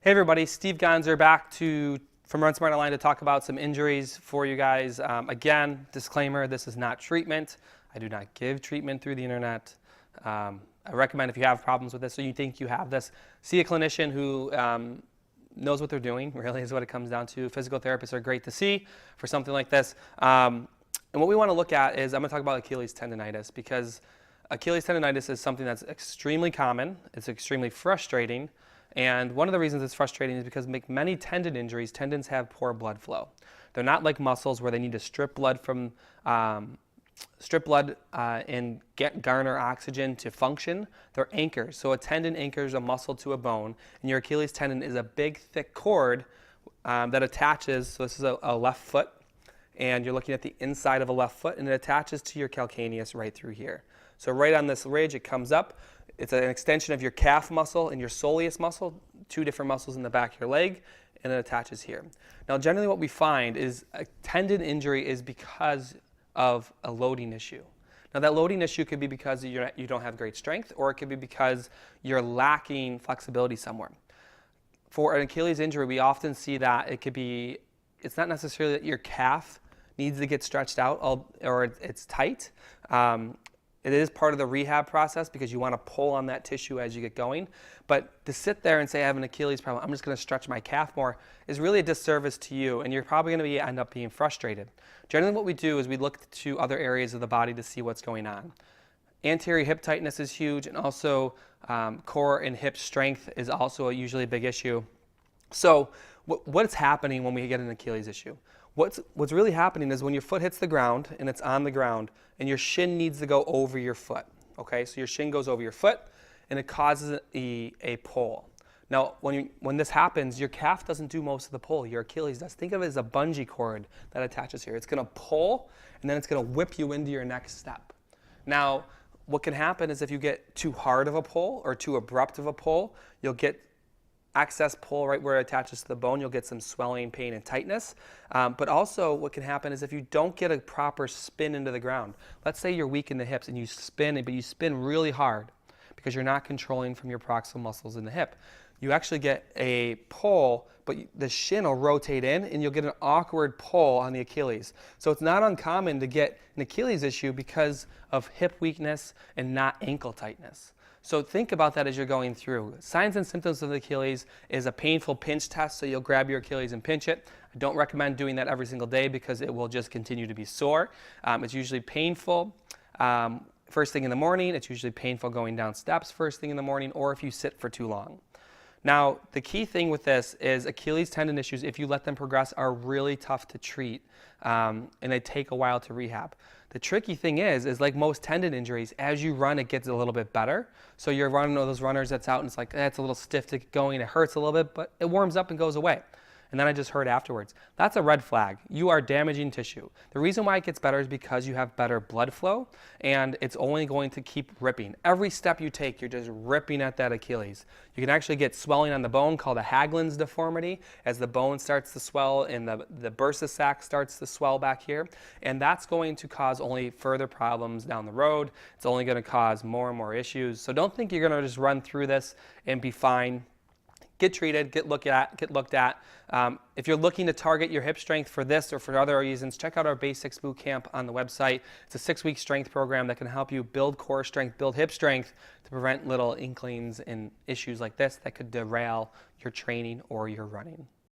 Hey everybody, Steve Gonzer back from Run Smart Online to talk about some injuries for you guys. Again, disclaimer, this is not treatment. I do not give treatment through the internet. I recommend if you have problems with this or you think you have this, see a clinician who knows what they're doing, really is what it comes down to. Physical therapists are great to see for something like this. And what we want to look at is, I'm going to talk about Achilles tendonitis, because Achilles tendonitis is something that's extremely common. It's extremely frustrating. And one of the reasons it's frustrating is because many tendon injuries, tendons have poor blood flow. They're not like muscles where they need to strip blood and garner oxygen to function. They're anchors. So a tendon anchors a muscle to a bone, and your Achilles tendon is a big, thick cord that attaches. So this is a left foot, and you're looking at the inside of a left foot, and it attaches to your calcaneus right through here. So right on this ridge, it comes up. It's an extension of your calf muscle and your soleus muscle, two different muscles in the back of your leg, and it attaches here. Now, generally what we find is a tendon injury is because of a loading issue. Now, that loading issue could be because you don't have great strength, or it could be because you're lacking flexibility somewhere. For an Achilles injury, we often see that it's not necessarily that your calf needs to get stretched out or it's tight. It is part of the rehab process because you want to pull on that tissue as you get going. But to sit there and say I have an Achilles problem, I'm just going to stretch my calf more, is really a disservice to you, and you're probably going to end up being frustrated. Generally what we do is we look to other areas of the body to see what's going on. Anterior hip tightness is huge, and also core and hip strength is also usually a big issue. So what's happening when we get an Achilles issue? What's really happening is when your foot hits the ground and it's on the ground and your shin needs to go over your foot, okay? So your shin goes over your foot and it causes a pull. Now, when this happens, your calf doesn't do most of the pull. Your Achilles does. Think of it as a bungee cord that attaches here. It's going to pull, and then it's going to whip you into your next step. Now, what can happen is if you get too hard of a pull or too abrupt of a pull, you'll get excess pull right where it attaches to the bone. You'll get some swelling, pain, and tightness. But also what can happen is if you don't get a proper spin into the ground. Let's say you're weak in the hips and you spin, but you spin really hard because you're not controlling from your proximal muscles in the hip. You actually get a pull, but the shin will rotate in and you'll get an awkward pull on the Achilles. So it's not uncommon to get an Achilles issue because of hip weakness and not ankle tightness. So think about that as you're going through. Signs and symptoms of the Achilles is a painful pinch test, so you'll grab your Achilles and pinch it. I don't recommend doing that every single day because it will just continue to be sore. It's usually painful first thing in the morning. It's usually painful going down steps first thing in the morning, or if you sit for too long. Now, the key thing with this is Achilles tendon issues, if you let them progress, are really tough to treat, and they take a while to rehab. The tricky thing is like most tendon injuries, as you run, it gets a little bit better. So you're running one of those runners that's out and it's like, it's a little stiff to get going, it hurts a little bit, but it warms up and goes away. And then I just heard afterwards. That's a red flag. You are damaging tissue. The reason why it gets better is because you have better blood flow, and it's only going to keep ripping. Every step you take, you're just ripping at that Achilles. You can actually get swelling on the bone called a Haglund's deformity as the bone starts to swell and the bursa sac starts to swell back here. And that's going to cause only further problems down the road. It's only going to cause more and more issues. So don't think you're going to just run through this and be fine. Get treated, get looked at. If you're looking to target your hip strength for this or for other reasons, check out our Basics Bootcamp on the website. It's a 6-week strength program that can help you build core strength, build hip strength to prevent little inklings and issues like this that could derail your training or your running.